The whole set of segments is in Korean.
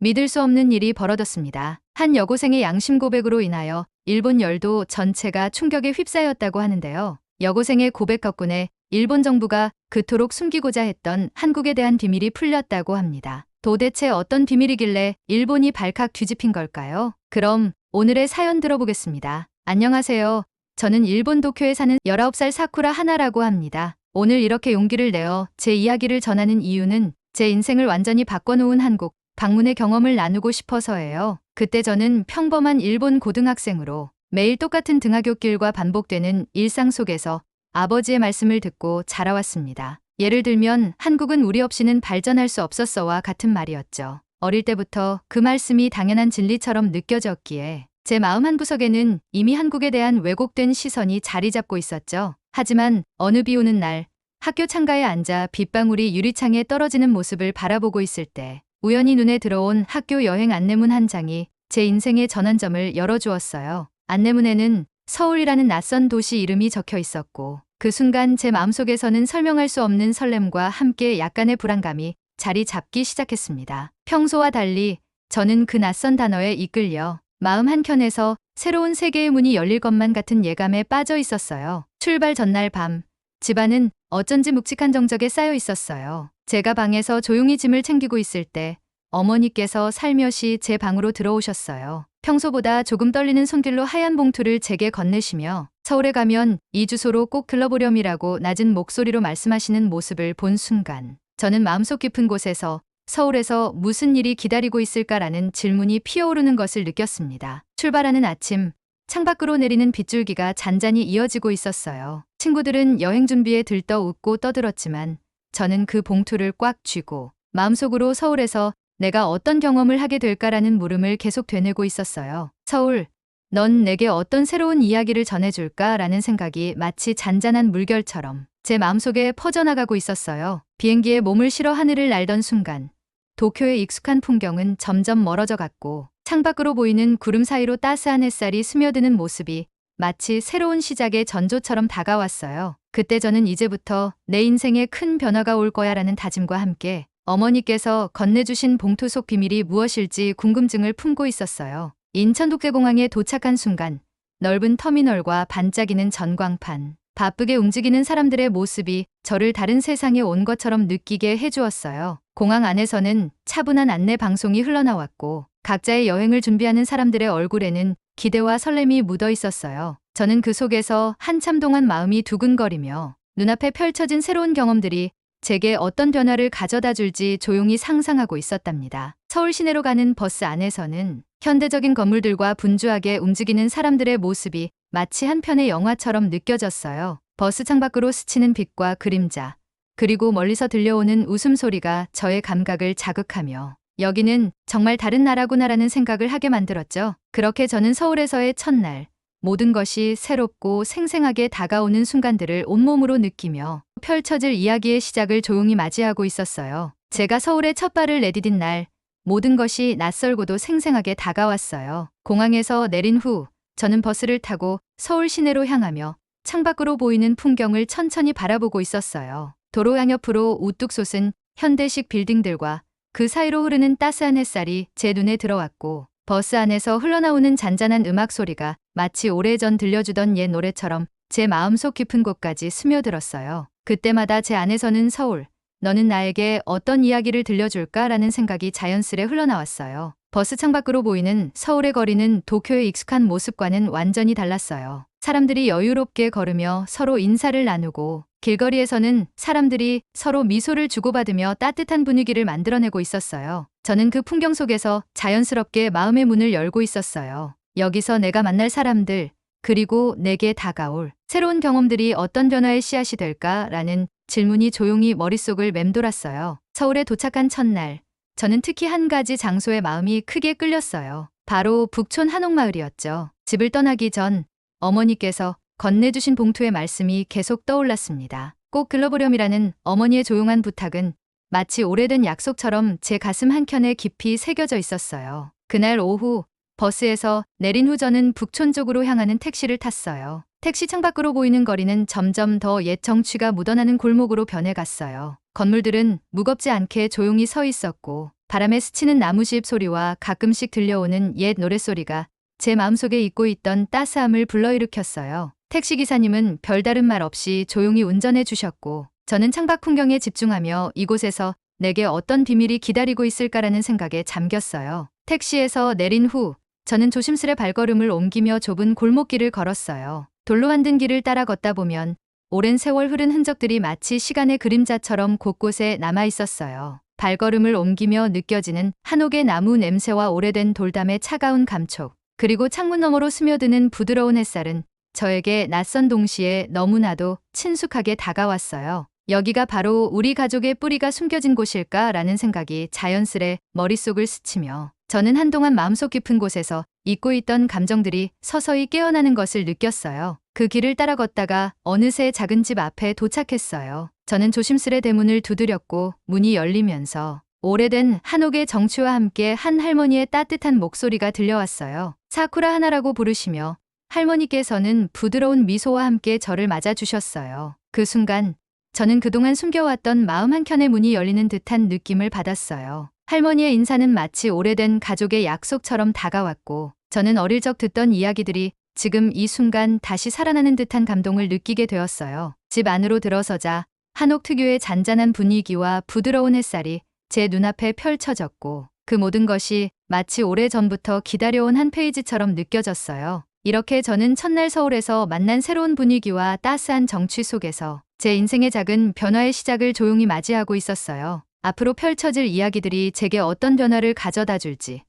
믿을 수 없는 일이 벌어졌습니다. 한 여고생의 양심 고백으로 인하여 일본 열도 전체가 충격에 휩싸였다고 하는데요. 여고생의 고백 덕분에 일본 정부가 그토록 숨기고자 했던 한국에 대한 비밀이 풀렸다고 합니다. 도대체 어떤 비밀이길래 일본이 발칵 뒤집힌 걸까요? 그럼 오늘의 사연 들어보겠습니다. 안녕하세요. 저는 일본 도쿄에 사는 19살 사쿠라 하나라고 합니다. 오늘 이렇게 용기를 내어 제 이야기를 전하는 이유는 제 인생을 완전히 바꿔놓은 한국 방문의 경험을 나누고 싶어서예요. 그때 저는 평범한 일본 고등학생으로 매일 똑같은 등하굣길과 반복되는 일상 속에서 아버지의 말씀을 듣고 자라왔습니다. 예를 들면 한국은 우리 없이는 발전할 수 없었어와 같은 말이었죠. 어릴 때부터 그 말씀이 당연한 진리처럼 느껴졌기에 제 마음 한구석에는 이미 한국에 대한 왜곡된 시선이 자리 잡고 있었죠. 하지만 어느 비 오는 날 학교 창가에 앉아 빗방울이 유리창에 떨어지는 모습을 바라보고 있을 때 우연히 눈에 들어온 학교 여행 안내문 한 장이 제 인생의 전환점을 열어주었어요. 안내문에는 서울이라는 낯선 도시 이름이 적혀 있었고 그 순간 제 마음속에서는 설명할 수 없는 설렘과 함께 약간의 불안감이 자리 잡기 시작했습니다. 평소와 달리 저는 그 낯선 단어에 이끌려 마음 한켠에서 새로운 세계의 문이 열릴 것만 같은 예감에 빠져 있었어요. 출발 전날 밤, 집안은 어쩐지 묵직한 정적에 쌓여 있었어요. 제가 방에서 조용히 짐을 챙기고 있을 때 어머니께서 살며시 제 방으로 들어오셨어요. 평소보다 조금 떨리는 손길로 하얀 봉투를 제게 건네시며 서울에 가면 이 주소로 꼭 들러보렴이라고 낮은 목소리로 말씀하시는 모습을 본 순간 저는 마음속 깊은 곳에서 서울에서 무슨 일이 기다리고 있을까라는 질문이 피어오르는 것을 느꼈습니다. 출발하는 아침, 창밖으로 내리는 빗줄기가 잔잔히 이어지고 있었어요. 친구들은 여행 준비에 들떠 웃고 떠들었지만 저는 그 봉투를 꽉 쥐고 마음속으로 서울에서 내가 어떤 경험을 하게 될까라는 물음을 계속 되뇌고 있었어요. 서울, 넌 내게 어떤 새로운 이야기를 전해줄까라는 생각이 마치 잔잔한 물결처럼 제 마음속에 퍼져나가고 있었어요. 비행기에 몸을 실어 하늘을 날던 순간 도쿄의 익숙한 풍경은 점점 멀어져 갔고 창밖으로 보이는 구름 사이로 따스한 햇살이 스며드는 모습이 마치 새로운 시작의 전조처럼 다가왔어요. 그때 저는 이제부터 내 인생에 큰 변화가 올 거야라는 다짐과 함께 어머니께서 건네주신 봉투 속 비밀이 무엇일지 궁금증을 품고 있었어요. 인천국제공항에 도착한 순간 넓은 터미널과 반짝이는 전광판, 바쁘게 움직이는 사람들의 모습이 저를 다른 세상에 온 것처럼 느끼게 해주었어요. 공항 안에서는 차분한 안내 방송이 흘러나왔고 각자의 여행을 준비하는 사람들의 얼굴에는 기대와 설렘이 묻어 있었어요. 저는 그 속에서 한참 동안 마음이 두근거리며 눈앞에 펼쳐진 새로운 경험들이 제게 어떤 변화를 가져다 줄지 조용히 상상하고 있었답니다. 서울 시내로 가는 버스 안에서는 현대적인 건물들과 분주하게 움직이는 사람들의 모습이 마치 한 편의 영화처럼 느껴졌어요. 버스 창밖으로 스치는 빛과 그림자, 그리고 멀리서 들려오는 웃음소리가 저의 감각을 자극하며 여기는 정말 다른 나라구나라는 생각을 하게 만들었죠. 그렇게 저는 서울에서의 첫날, 모든 것이 새롭고 생생하게 다가오는 순간들을 온몸으로 느끼며 펼쳐질 이야기의 시작을 조용히 맞이하고 있었어요. 제가 서울에 첫 발을 내디딘 날, 모든 것이 낯설고도 생생하게 다가왔어요. 공항에서 내린 후 저는 버스를 타고 서울 시내로 향하며 창밖으로 보이는 풍경을 천천히 바라보고 있었어요. 도로 양옆으로 우뚝 솟은 현대식 빌딩들과 그 사이로 흐르는 따스한 햇살이 제 눈에 들어왔고 버스 안에서 흘러나오는 잔잔한 음악 소리가 마치 오래전 들려주던 옛 노래처럼 제 마음속 깊은 곳까지 스며들었어요. 그때마다 제 안에서는 서울, 너는 나에게 어떤 이야기를 들려줄까라는 생각이 자연스레 흘러나왔어요. 버스 창밖으로 보이는 서울의 거리는 도쿄의 익숙한 모습과는 완전히 달랐어요. 사람들이 여유롭게 걸으며 서로 인사를 나누고 길거리에서는 사람들이 서로 미소를 주고받으며 따뜻한 분위기를 만들어내고 있었어요. 저는 그 풍경 속에서 자연스럽게 마음의 문을 열고 있었어요. 여기서 내가 만날 사람들, 그리고 내게 다가올 새로운 경험들이 어떤 변화의 씨앗이 될까라는 질문이 조용히 머릿속을 맴돌았어요. 서울에 도착한 첫날, 저는 특히 한 가지 장소에 마음이 크게 끌렸어요. 바로 북촌 한옥마을이었죠. 집을 떠나기 전 어머니께서 건네주신 봉투의 말씀이 계속 떠올랐습니다. 꼭 들러보렴이라는 어머니의 조용한 부탁은 마치 오래된 약속처럼 제 가슴 한켠에 깊이 새겨져 있었어요. 그날 오후 버스에서 내린 후 저는 북촌 쪽으로 향하는 택시를 탔어요. 택시 창밖으로 보이는 거리는 점점 더 옛 정취가 묻어나는 골목으로 변해갔어요. 건물들은 무겁지 않게 조용히 서 있었고 바람에 스치는 나무집 소리와 가끔씩 들려오는 옛 노랫소리가 제 마음속에 잊고 있던 따스함을 불러일으켰어요. 택시기사님은 별다른 말 없이 조용히 운전해 주셨고 저는 창밖 풍경에 집중하며 이곳에서 내게 어떤 비밀이 기다리고 있을까라는 생각에 잠겼어요. 택시에서 내린 후 저는 조심스레 발걸음을 옮기며 좁은 골목길을 걸었어요. 돌로 만든 길을 따라 걷다 보면 오랜 세월 흐른 흔적들이 마치 시간의 그림자처럼 곳곳에 남아 있었어요. 발걸음을 옮기며 느껴지는 한옥의 나무 냄새와 오래된 돌담의 차가운 감촉, 그리고 창문 너머로 스며드는 부드러운 햇살은 저에게 낯선 동시에 너무나도 친숙하게 다가왔어요. 여기가 바로 우리 가족의 뿌리가 숨겨진 곳일까라는 생각이 자연스레 머릿속을 스치며 저는 한동안 마음속 깊은 곳에서 잊고 있던 감정들이 서서히 깨어나는 것을 느꼈어요. 그 길을 따라 걷다가 어느새 작은 집 앞에 도착했어요. 저는 조심스레 대문을 두드렸고 문이 열리면서 오래된 한옥의 정취와 함께 한 할머니의 따뜻한 목소리가 들려왔어요. 사쿠라 하나라고 부르시며 할머니께서는 부드러운 미소와 함께 저를 맞아주셨어요. 그 순간 저는 그동안 숨겨왔던 마음 한켠의 문이 열리는 듯한 느낌을 받았어요. 할머니의 인사는 마치 오래된 가족의 약속처럼 다가왔고 저는 어릴 적 듣던 이야기들이 지금 이 순간 다시 살아나는 듯한 감동을 느끼게 되었어요. 집 안으로 들어서자 한옥 특유의 잔잔한 분위기와 부드러운 햇살이 제 눈앞에 펼쳐졌고 그 모든 것이 마치 오래전부터 기다려온 한 페이지처럼 느껴졌어요. 이렇게 저는 첫날 서울에서 만난 새로운 분위기와 따스한 정취 속에서 제 인생의 작은 변화의 시작을 조용히 맞이하고 있었어요. 앞으로 펼쳐질 이야기들이 제게 어떤 변화를 가져다 줄지,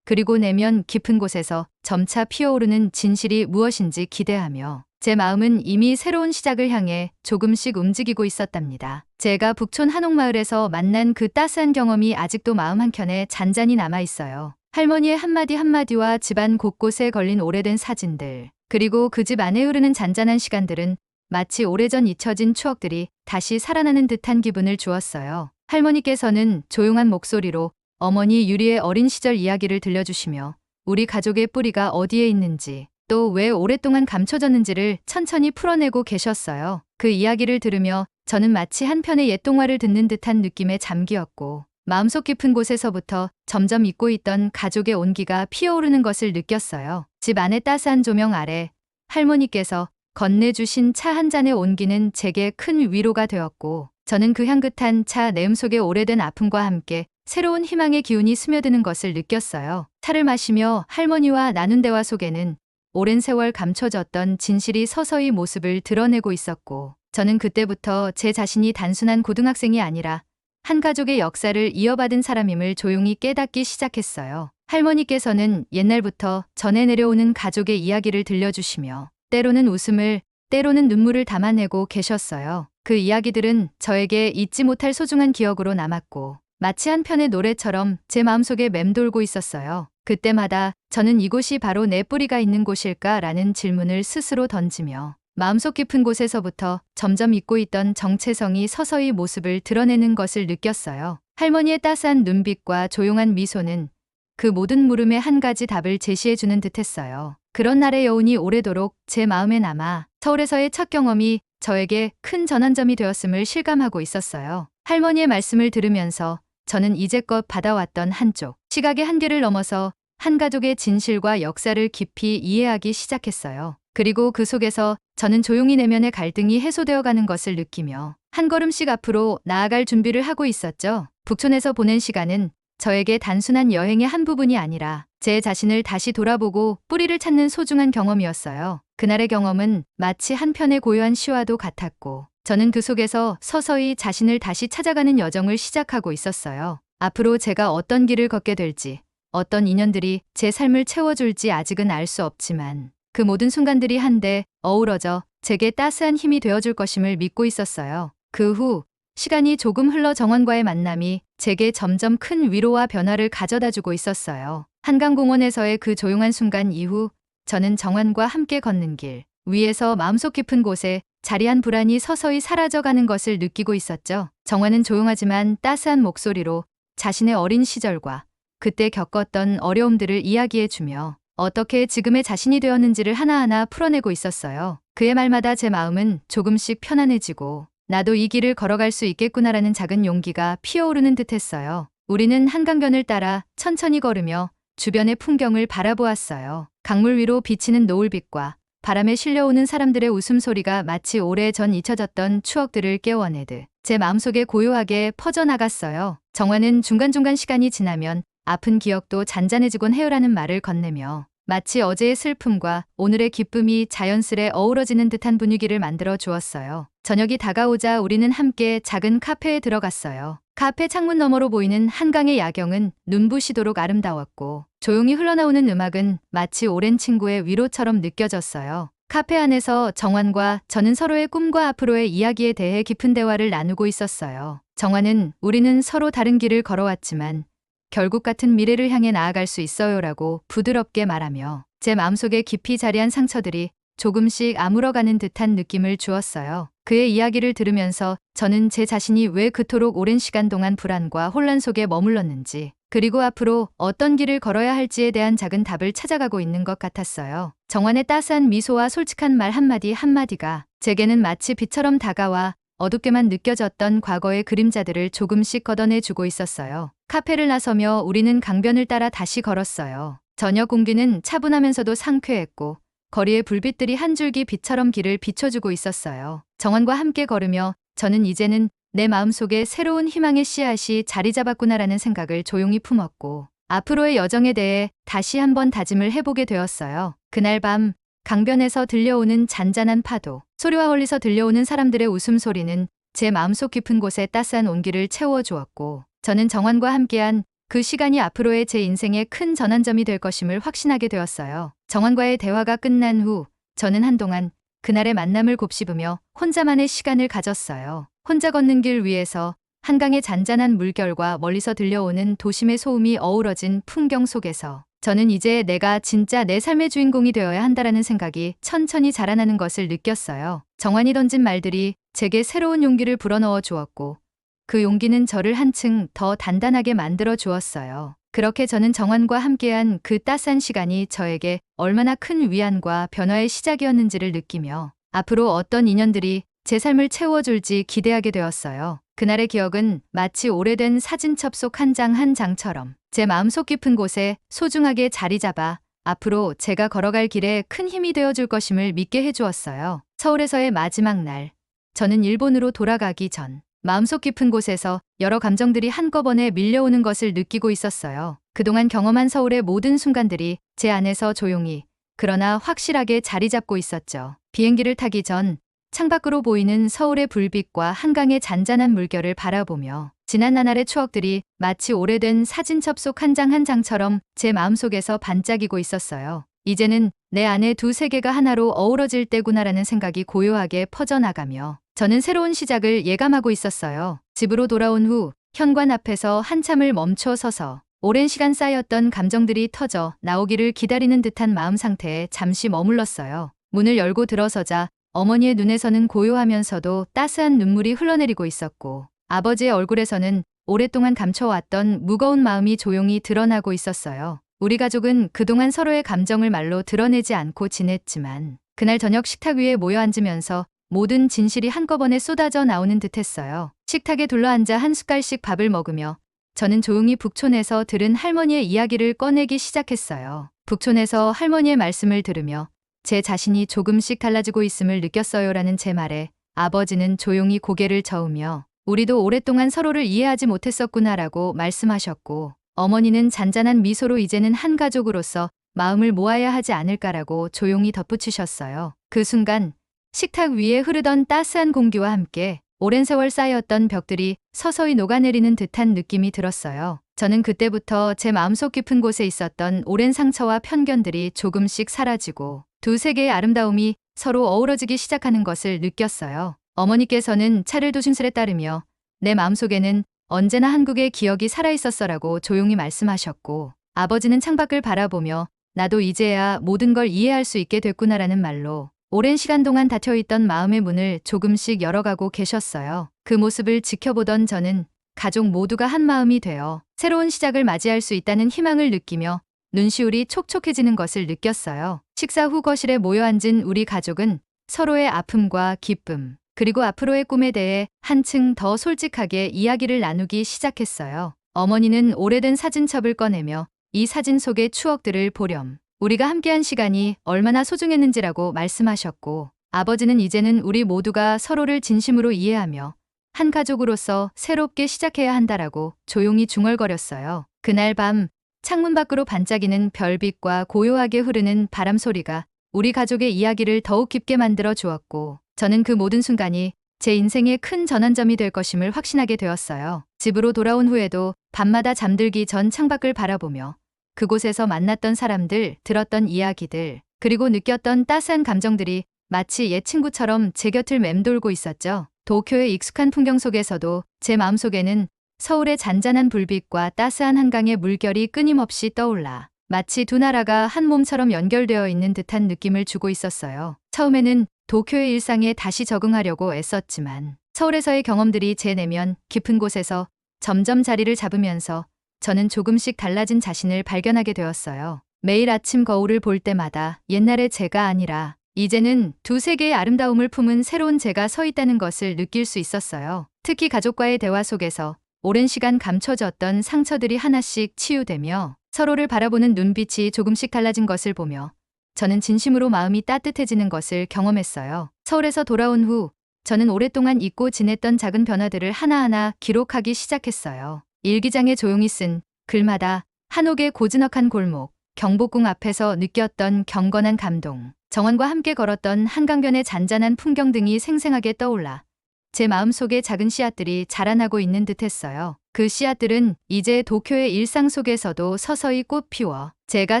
그리고 내면 깊은 곳에서 점차 피어오르는 진실이 무엇인지 기대하며 제 마음은 이미 새로운 시작을 향해 조금씩 움직이고 있었답니다. 제가 북촌 한옥마을에서 만난 그 따스한 경험이 아직도 마음 한켠에 잔잔히 남아 있어요. 할머니의 한마디 한마디와 집안 곳곳에 걸린 오래된 사진들, 그리고 그 집 안에 흐르는 잔잔한 시간들은 마치 오래전 잊혀진 추억들이 다시 살아나는 듯한 기분을 주었어요. 할머니께서는 조용한 목소리로 어머니 유리의 어린 시절 이야기를 들려주시며 우리 가족의 뿌리가 어디에 있는지, 또 왜 오랫동안 감춰졌는지를 천천히 풀어내고 계셨어요. 그 이야기를 들으며 저는 마치 한 편의 옛 동화를 듣는 듯한 느낌에 잠기었고 마음속 깊은 곳에서부터 점점 잊고 있던 가족의 온기가 피어오르는 것을 느꼈어요. 집 안의 따스한 조명 아래 할머니께서 건네주신 차 한 잔의 온기는 제게 큰 위로가 되었고 저는 그 향긋한 차 내음 속의 오래된 아픔과 함께 새로운 희망의 기운이 스며드는 것을 느꼈어요. 차를 마시며 할머니와 나눈 대화 속에는 오랜 세월 감춰졌던 진실이 서서히 모습을 드러내고 있었고 저는 그때부터 제 자신이 단순한 고등학생이 아니라 한 가족의 역사를 이어받은 사람임을 조용히 깨닫기 시작했어요. 할머니께서는 옛날부터 전해 내려오는 가족의 이야기를 들려주시며 때로는 웃음을, 때로는 눈물을 담아내고 계셨어요. 그 이야기들은 저에게 잊지 못할 소중한 기억으로 남았고 마치 한 편의 노래처럼 제 마음속에 맴돌고 있었어요. 그때마다 저는 이곳이 바로 내 뿌리가 있는 곳일까라는 질문을 스스로 던지며 마음속 깊은 곳에서부터 점점 잊고 있던 정체성이 서서히 모습을 드러내는 것을 느꼈어요. 할머니의 따스한 눈빛과 조용한 미소는 그 모든 물음에 한 가지 답을 제시해주는 듯했어요. 그런 날의 여운이 오래도록 제 마음에 남아 서울에서의 첫 경험이 저에게 큰 전환점이 되었음을 실감하고 있었어요. 할머니의 말씀을 들으면서 저는 이제껏 받아왔던 한쪽 시각의 한계를 넘어서 한 가족의 진실과 역사를 깊이 이해하기 시작했어요. 그리고 그 속에서 저는 조용히 내면의 갈등이 해소되어 가는 것을 느끼며 한 걸음씩 앞으로 나아갈 준비를 하고 있었죠. 북촌에서 보낸 시간은 저에게 단순한 여행의 한 부분이 아니라 제 자신을 다시 돌아보고 뿌리를 찾는 소중한 경험이었어요. 그날의 경험은 마치 한 편의 고요한 시와도 같았고 저는 그 속에서 서서히 자신을 다시 찾아가는 여정을 시작하고 있었어요. 앞으로 제가 어떤 길을 걷게 될지, 어떤 인연들이 제 삶을 채워줄지 아직은 알 수 없지만 그 모든 순간들이 한데 어우러져 제게 따스한 힘이 되어줄 것임을 믿고 있었어요. 그 후 시간이 조금 흘러 정원과의 만남이 제게 점점 큰 위로와 변화를 가져다주고 있었어요. 한강공원에서의 그 조용한 순간 이후 저는 정원과 함께 걷는 길 위에서 마음속 깊은 곳에 자리한 불안이 서서히 사라져가는 것을 느끼고 있었죠. 정원은 조용하지만 따스한 목소리로 자신의 어린 시절과 그때 겪었던 어려움들을 이야기해주며 어떻게 지금의 자신이 되었는지를 하나하나 풀어내고 있었어요. 그의 말마다 제 마음은 조금씩 편안해지고 나도 이 길을 걸어갈 수 있겠구나라는 작은 용기가 피어오르는 듯했어요. 우리는 한강변을 따라 천천히 걸으며 주변의 풍경을 바라보았어요. 강물 위로 비치는 노을빛과 바람에 실려오는 사람들의 웃음소리가 마치 오래전 잊혀졌던 추억들을 깨워내듯 제 마음속에 고요하게 퍼져나갔어요. 정화는 중간중간 시간이 지나면 아픈 기억도 잔잔해지곤 해요라는 말을 건네며 마치 어제의 슬픔과 오늘의 기쁨이 자연스레 어우러지는 듯한 분위기를 만들어 주었어요. 저녁이 다가오자 우리는 함께 작은 카페에 들어갔어요. 카페 창문 너머로 보이는 한강의 야경은 눈부시도록 아름다웠고 조용히 흘러나오는 음악은 마치 오랜 친구의 위로처럼 느껴졌어요. 카페 안에서 정환과 저는 서로의 꿈과 앞으로의 이야기에 대해 깊은 대화를 나누고 있었어요. 정환은 우리는 서로 다른 길을 걸어왔지만 결국 같은 미래를 향해 나아갈 수 있어요라고 부드럽게 말하며 제 마음속에 깊이 자리한 상처들이 조금씩 아물어가는 듯한 느낌을 주었어요. 그의 이야기를 들으면서 저는 제 자신이 왜 그토록 오랜 시간 동안 불안과 혼란 속에 머물렀는지, 그리고 앞으로 어떤 길을 걸어야 할지에 대한 작은 답을 찾아가고 있는 것 같았어요. 정환의 따스한 미소와 솔직한 말 한마디 한마디가 제게는 마치 빛처럼 다가와 어둡게만 느껴졌던 과거의 그림자들을 조금씩 걷어내주고 있었어요. 카페를 나서며 우리는 강변을 따라 다시 걸었어요. 저녁 공기는 차분하면서도 상쾌했고 거리의 불빛들이 한 줄기 빛처럼 길을 비춰주고 있었어요. 정환과 함께 걸으며 저는 이제는 내 마음속에 새로운 희망의 씨앗이 자리 잡았구나라는 생각을 조용히 품었고 앞으로의 여정에 대해 다시 한번 다짐을 해보게 되었어요. 그날 밤 강변에서 들려오는 잔잔한 파도, 소리와 멀리서 들려오는 사람들의 웃음소리는 제 마음속 깊은 곳에 따스한 온기를 채워주었고 저는 정환과 함께한 그 시간이 앞으로의 제 인생의 큰 전환점이 될 것임을 확신하게 되었어요. 정환과의 대화가 끝난 후 저는 한동안 그날의 만남을 곱씹으며 혼자만의 시간을 가졌어요. 혼자 걷는 길 위에서 한강의 잔잔한 물결과 멀리서 들려오는 도심의 소음이 어우러진 풍경 속에서 저는 이제 내가 진짜 내 삶의 주인공이 되어야 한다라는 생각이 천천히 자라나는 것을 느꼈어요. 정환이 던진 말들이 제게 새로운 용기를 불어넣어 주었고 그 용기는 저를 한층 더 단단하게 만들어 주었어요. 그렇게 저는 정환과 함께한 그 따스한 시간이 저에게 얼마나 큰 위안과 변화의 시작이었는지를 느끼며 앞으로 어떤 인연들이 제 삶을 채워줄지 기대하게 되었어요. 그날의 기억은 마치 오래된 사진첩 속 한 장 한 장처럼 제 마음속 깊은 곳에 소중하게 자리 잡아 앞으로 제가 걸어갈 길에 큰 힘이 되어줄 것임을 믿게 해주었어요. 서울에서의 마지막 날, 저는 일본으로 돌아가기 전 마음속 깊은 곳에서 여러 감정들이 한꺼번에 밀려오는 것을 느끼고 있었어요. 그동안 경험한 서울의 모든 순간들이 제 안에서 조용히 그러나 확실하게 자리 잡고 있었죠. 비행기를 타기 전 창밖으로 보이는 서울의 불빛과 한강의 잔잔한 물결을 바라보며 지난 나날의 추억들이 마치 오래된 사진첩 속 한 장 한 장처럼 제 마음속에서 반짝이고 있었어요. 이제는 내 안에 두 세계가 하나로 어우러질 때구나라는 생각이 고요하게 퍼져나가며 저는 새로운 시작을 예감하고 있었어요. 집으로 돌아온 후 현관 앞에서 한참을 멈춰 서서 오랜 시간 쌓였던 감정들이 터져 나오기를 기다리는 듯한 마음 상태에 잠시 머물렀어요. 문을 열고 들어서자 어머니의 눈에서는 고요하면서도 따스한 눈물이 흘러내리고 있었고 아버지의 얼굴에서는 오랫동안 감춰왔던 무거운 마음이 조용히 드러나고 있었어요. 우리 가족은 그동안 서로의 감정을 말로 드러내지 않고 지냈지만 그날 저녁 식탁 위에 모여 앉으면서 모든 진실이 한꺼번에 쏟아져 나오는 듯했어요. 식탁에 둘러앉아 한 숟갈씩 밥을 먹으며 저는 조용히 북촌에서 들은 할머니의 이야기를 꺼내기 시작했어요. 북촌에서 할머니의 말씀을 들으며 제 자신이 조금씩 달라지고 있음을 느꼈어요라는 제 말에 아버지는 조용히 고개를 저으며 우리도 오랫동안 서로를 이해하지 못했었구나라고 말씀하셨고 어머니는 잔잔한 미소로 이제는 한 가족으로서 마음을 모아야 하지 않을까라고 조용히 덧붙이셨어요. 그 순간 식탁 위에 흐르던 따스한 공기와 함께 오랜 세월 쌓였던 벽들이 서서히 녹아내리는 듯한 느낌이 들었어요. 저는 그때부터 제 마음속 깊은 곳에 있었던 오랜 상처와 편견들이 조금씩 사라지고 두 세계의 아름다움이 서로 어우러지기 시작하는 것을 느꼈어요. 어머니께서는 차를 조심스레 따르며 내 마음속에는 언제나 한국의 기억이 살아있었어라고 조용히 말씀하셨고 아버지는 창밖을 바라보며 나도 이제야 모든 걸 이해할 수 있게 됐구나라는 말로 오랜 시간 동안 닫혀있던 마음의 문을 조금씩 열어가고 계셨어요. 그 모습을 지켜보던 저는 가족 모두가 한 마음이 되어 새로운 시작을 맞이할 수 있다는 희망을 느끼며 눈시울이 촉촉해지는 것을 느꼈어요. 식사 후 거실에 모여 앉은 우리 가족은 서로의 아픔과 기쁨, 그리고 앞으로의 꿈에 대해 한층 더 솔직하게 이야기를 나누기 시작했어요. 어머니는 오래된 사진첩을 꺼내며 이 사진 속의 추억들을 보렴. 우리가 함께한 시간이 얼마나 소중했는지라고 말씀하셨고, 아버지는 이제는 우리 모두가 서로를 진심으로 이해하며 한 가족으로서 새롭게 시작해야 한다라고 조용히 중얼거렸어요. 그날 밤 창문 밖으로 반짝이는 별빛과 고요하게 흐르는 바람 소리가 우리 가족의 이야기를 더욱 깊게 만들어 주었고, 저는 그 모든 순간이 제 인생의 큰 전환점이 될 것임을 확신하게 되었어요. 집으로 돌아온 후에도 밤마다 잠들기 전 창밖을 바라보며 그곳에서 만났던 사람들, 들었던 이야기들, 그리고 느꼈던 따스한 감정들이 마치 옛 친구처럼 제 곁을 맴돌고 있었죠. 도쿄의 익숙한 풍경 속에서도 제 마음속에는 서울의 잔잔한 불빛과 따스한 한강의 물결이 끊임없이 떠올라 마치 두 나라가 한 몸처럼 연결되어 있는 듯한 느낌을 주고 있었어요. 처음에는 도쿄의 일상에 다시 적응하려고 애썼지만 서울에서의 경험들이 제 내면 깊은 곳에서 점점 자리를 잡으면서 저는 조금씩 달라진 자신을 발견하게 되었어요. 매일 아침 거울을 볼 때마다 옛날의 제가 아니라 이제는 두 세계의 아름다움을 품은 새로운 제가 서 있다는 것을 느낄 수 있었어요. 특히 가족과의 대화 속에서 오랜 시간 감춰졌던 상처들이 하나씩 치유되며 서로를 바라보는 눈빛이 조금씩 달라진 것을 보며 저는 진심으로 마음이 따뜻해지는 것을 경험했어요. 서울에서 돌아온 후 저는 오랫동안 잊고 지냈던 작은 변화들을 하나하나 기록하기 시작했어요. 일기장에 조용히 쓴 글마다 한옥의 고즈넉한 골목, 경복궁 앞에서 느꼈던 경건한 감동, 정원과 함께 걸었던 한강변의 잔잔한 풍경 등이 생생하게 떠올라 제 마음속에 작은 씨앗들이 자라나고 있는 듯했어요. 그 씨앗들은 이제 도쿄의 일상 속에서도 서서히 꽃 피워 제가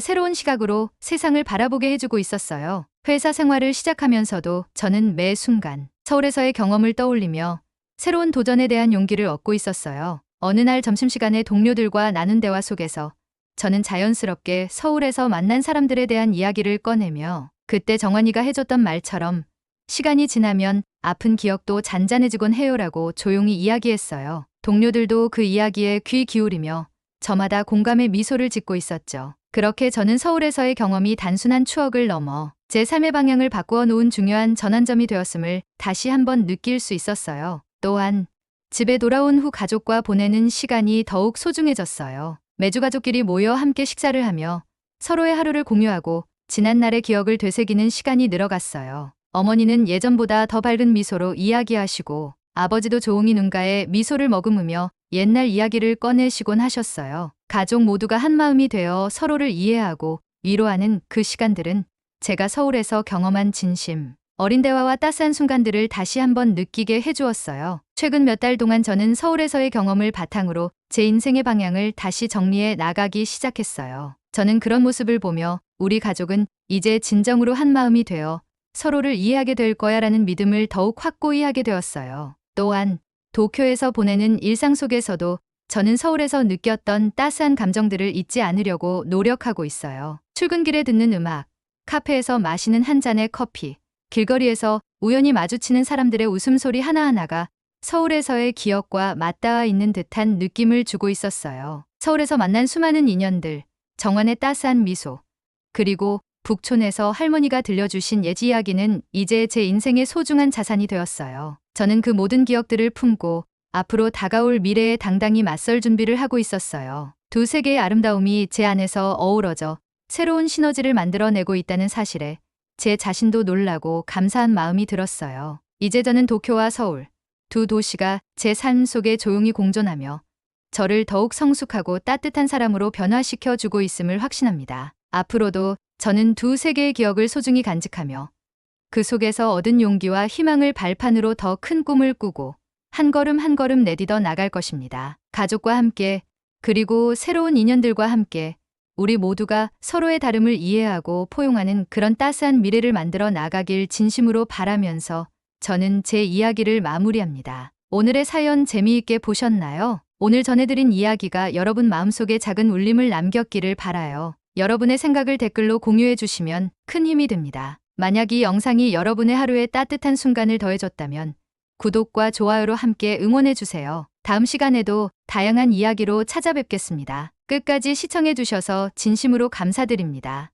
새로운 시각으로 세상을 바라보게 해주고 있었어요. 회사 생활을 시작하면서도 저는 매 순간 서울에서의 경험을 떠올리며 새로운 도전에 대한 용기를 얻고 있었어요. 어느 날 점심시간에 동료들과 나눈 대화 속에서 저는 자연스럽게 서울에서 만난 사람들에 대한 이야기를 꺼내며 그때 정환이가 해줬던 말처럼 시간이 지나면 아픈 기억도 잔잔해지곤 해요라고 조용히 이야기했어요. 동료들도 그 이야기에 귀 기울이며 저마다 공감의 미소를 짓고 있었죠. 그렇게 저는 서울에서의 경험이 단순한 추억을 넘어 제 삶의 방향을 바꾸어 놓은 중요한 전환점이 되었음을 다시 한번 느낄 수 있었어요. 또한 집에 돌아온 후 가족과 보내는 시간이 더욱 소중해졌어요. 매주 가족끼리 모여 함께 식사를 하며 서로의 하루를 공유하고 지난날의 기억을 되새기는 시간이 늘어갔어요. 어머니는 예전보다 더 밝은 미소로 이야기하시고 아버지도 조용히 눈가에 미소를 머금으며 옛날 이야기를 꺼내시곤 하셨어요. 가족 모두가 한마음이 되어 서로를 이해하고 위로하는 그 시간들은 제가 서울에서 경험한 진심, 어린 대화와 따스한 순간들을 다시 한번 느끼게 해주었어요. 최근 몇 달 동안 저는 서울에서의 경험을 바탕으로 제 인생의 방향을 다시 정리해 나가기 시작했어요. 저는 그런 모습을 보며 우리 가족은 이제 진정으로 한마음이 되어 서로를 이해하게 될 거야라는 믿음을 더욱 확고히 하게 되었어요. 또한 도쿄에서 보내는 일상 속에서도 저는 서울에서 느꼈던 따스한 감정들을 잊지 않으려고 노력하고 있어요. 출근길에 듣는 음악, 카페에서 마시는 한 잔의 커피, 길거리에서 우연히 마주치는 사람들의 웃음소리 하나하나가 서울에서의 기억과 맞닿아 있는 듯한 느낌을 주고 있었어요. 서울에서 만난 수많은 인연들, 정환의 따스한 미소, 그리고 북촌에서 할머니가 들려주신 옛 이야기는 이제 제 인생의 소중한 자산이 되었어요. 저는 그 모든 기억들을 품고 앞으로 다가올 미래에 당당히 맞설 준비를 하고 있었어요. 두 세계의 아름다움이 제 안에서 어우러져 새로운 시너지를 만들어내고 있다는 사실에 제 자신도 놀라고 감사한 마음이 들었어요. 이제 저는 도쿄와 서울, 두 도시가 제 삶 속에 조용히 공존하며 저를 더욱 성숙하고 따뜻한 사람으로 변화시켜 주고 있음을 확신합니다. 앞으로도 저는 두 세계의 기억을 소중히 간직하며 그 속에서 얻은 용기와 희망을 발판으로 더 큰 꿈을 꾸고 한 걸음 한 걸음 내딛어 나갈 것입니다. 가족과 함께 그리고 새로운 인연들과 함께 우리 모두가 서로의 다름을 이해하고 포용하는 그런 따스한 미래를 만들어 나가길 진심으로 바라면서 저는 제 이야기를 마무리합니다. 오늘의 사연 재미있게 보셨나요? 오늘 전해드린 이야기가 여러분 마음속에 작은 울림을 남겼기를 바라요. 여러분의 생각을 댓글로 공유해 주시면 큰 힘이 됩니다. 만약 이 영상이 여러분의 하루에 따뜻한 순간을 더해줬다면 구독과 좋아요로 함께 응원해 주세요. 다음 시간에도 다양한 이야기로 찾아뵙겠습니다. 끝까지 시청해 주셔서 진심으로 감사드립니다.